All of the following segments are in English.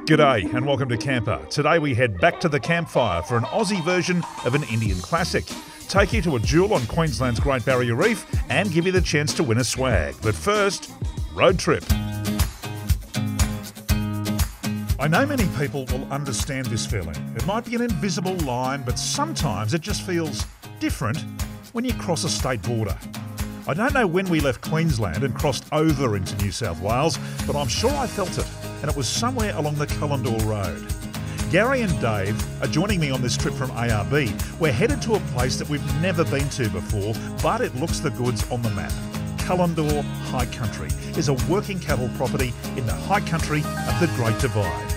G'day and welcome to Campr. Today we head back to the campfire for an Aussie version of an Indian classic. Take you to a jewel on Queensland's Great Barrier Reef and give you the chance to win a swag. But first, road trip. I know many people will understand this feeling. It might be an invisible line, but sometimes it just feels different when you cross a state border. I don't know when we left Queensland and crossed over into New South Wales, but I'm sure I felt it, and it was somewhere along the Cullendore Road. Gary and Dave are joining me on this trip from ARB. We're headed to a place that we've never been to before, but it looks the goods on the map. Cullendore High Country is a working cattle property in the high country of the Great Divide.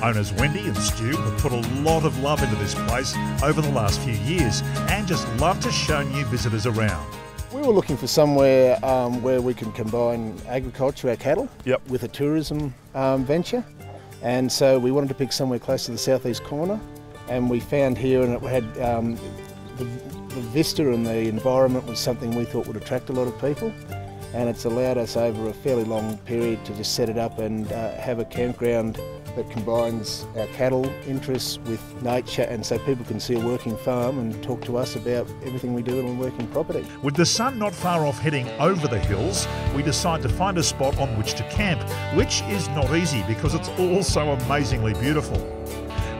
Owners Wendy and Stu have put a lot of love into this place over the last few years and just love to show new visitors around. We were looking for somewhere where we can combine agriculture, our cattle, with a tourism venture. And so we wanted to pick somewhere close to the southeast corner. And we found here, and it had the vista and the environment was something we thought would attract a lot of people. And it's allowed us over a fairly long period to just set it up and have a campground that combines our cattle interests with nature, and so people can see a working farm and talk to us about everything we do on a working property. With the sun not far off heading over the hills, we decide to find a spot on which to camp, which is not easy because it's all so amazingly beautiful.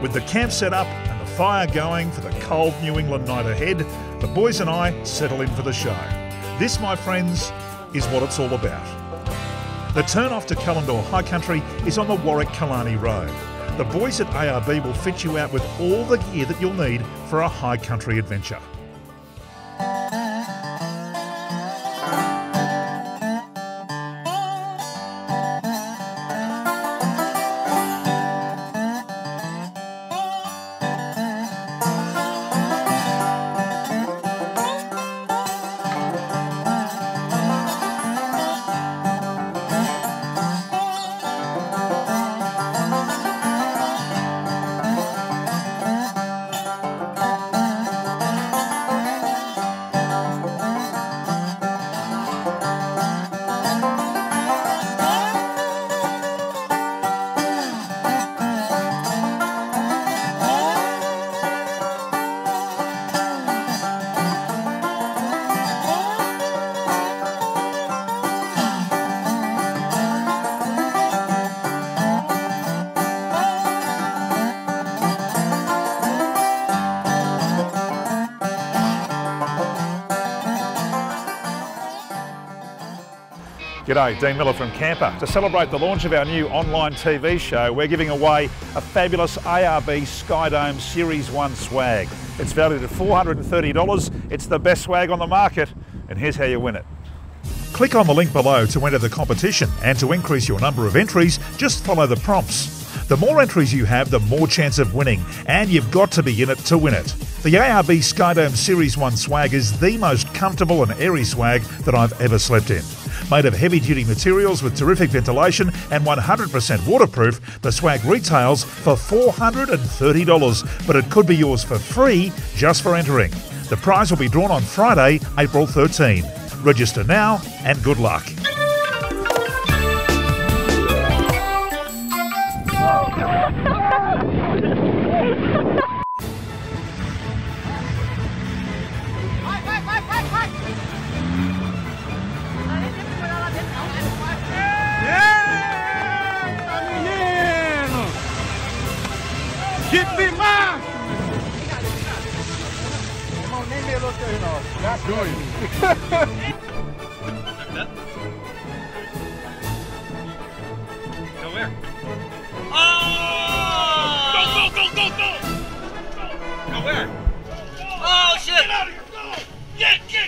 With the camp set up and the fire going for the cold New England night ahead, the boys and I settle in for the show. This, my friends, is what it's all about. The turn off to Cullendore High Country is on the Warwick-Killarney Road. The boys at ARB will fit you out with all the gear that you'll need for a high country adventure. G'day, Dean Miller from Campr. To celebrate the launch of our new online TV show, we're giving away a fabulous ARB Skydome Series 1 swag. It's valued at $430. It's the best swag on the market, and here's how you win it. Click on the link below to enter the competition, and to increase your number of entries, just follow the prompts. The more entries you have, the more chance of winning, and you've got to be in it to win it. The ARB Skydome Series 1 swag is the most comfortable and airy swag that I've ever slept in. Made of heavy-duty materials with terrific ventilation and 100% waterproof, the swag retails for $430, but it could be yours for free just for entering. The prize will be drawn on Friday, April 13. Register now and good luck. Go where? Oh! Go! Go where? Oh shit! Get out of here! Go! Get! Go!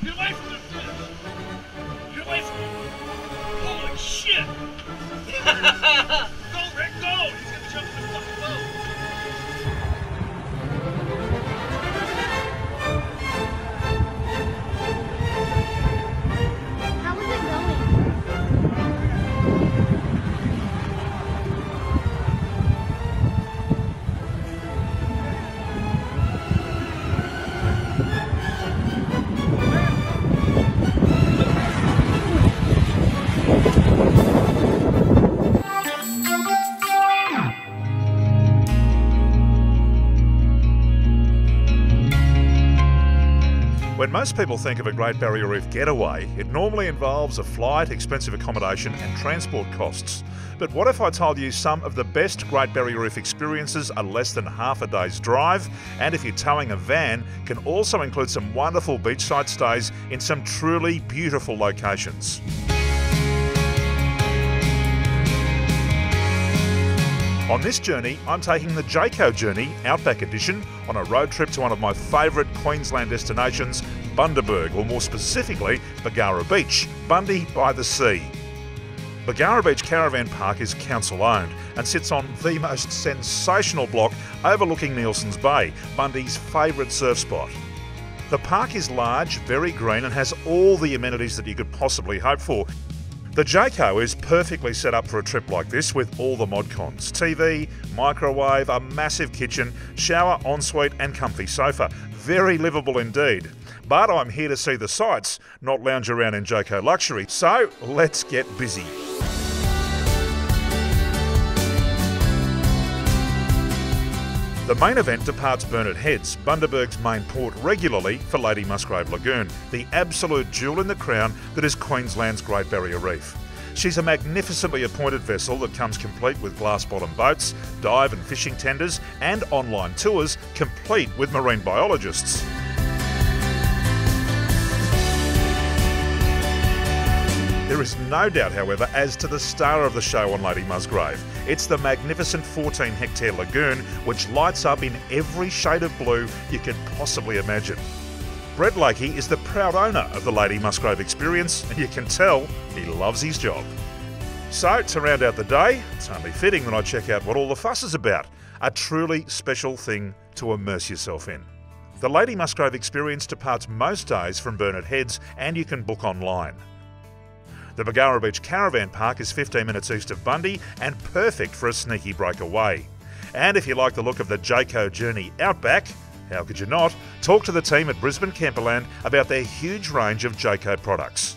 Get away from this shit! Get away from him! Holy shit! Go, Rick, go! He's gonna jump in the fucking boat! When most people think of a Great Barrier Reef getaway, it normally involves a flight, expensive accommodation and transport costs. But what if I told you some of the best Great Barrier Reef experiences are less than half a day's drive, and if you're towing a van, can also include some wonderful beachside stays in some truly beautiful locations. On this journey, I'm taking the Jayco Journey, Outback edition, on a road trip to one of my favourite Queensland destinations, Bundaberg, or more specifically, Bargara Beach, Bundy by the Sea. Bargara Beach Caravan Park is council-owned and sits on the most sensational block overlooking Nielsen's Bay, Bundy's favourite surf spot. The park is large, very green and has all the amenities that you could possibly hope for. The Jayco is perfectly set up for a trip like this with all the mod cons. TV, microwave, a massive kitchen, shower, ensuite and comfy sofa. Very livable indeed. But I'm here to see the sights, not lounge around in Jayco luxury. So let's get busy. The main event departs Burnett Heads, Bundaberg's main port, regularly for Lady Musgrave Lagoon, the absolute jewel in the crown that is Queensland's Great Barrier Reef. She's a magnificently appointed vessel that comes complete with glass-bottom boats, dive and fishing tenders and online tours complete with marine biologists. There is no doubt, however, as to the star of the show on Lady Musgrave. It's the magnificent 14-hectare lagoon, which lights up in every shade of blue you could possibly imagine. Brett Lakey is the proud owner of the Lady Musgrave experience, and you can tell he loves his job. So, to round out the day, it's only fitting that I check out what all the fuss is about. A truly special thing to immerse yourself in. The Lady Musgrave experience departs most days from Burnett Heads, and you can book online. The Bargara Beach Caravan Park is 15 minutes east of Bundy and perfect for a sneaky breakaway. And if you like the look of the Jayco Journey Outback, how could you not? Talk to the team at Brisbane Camperland about their huge range of Jayco products.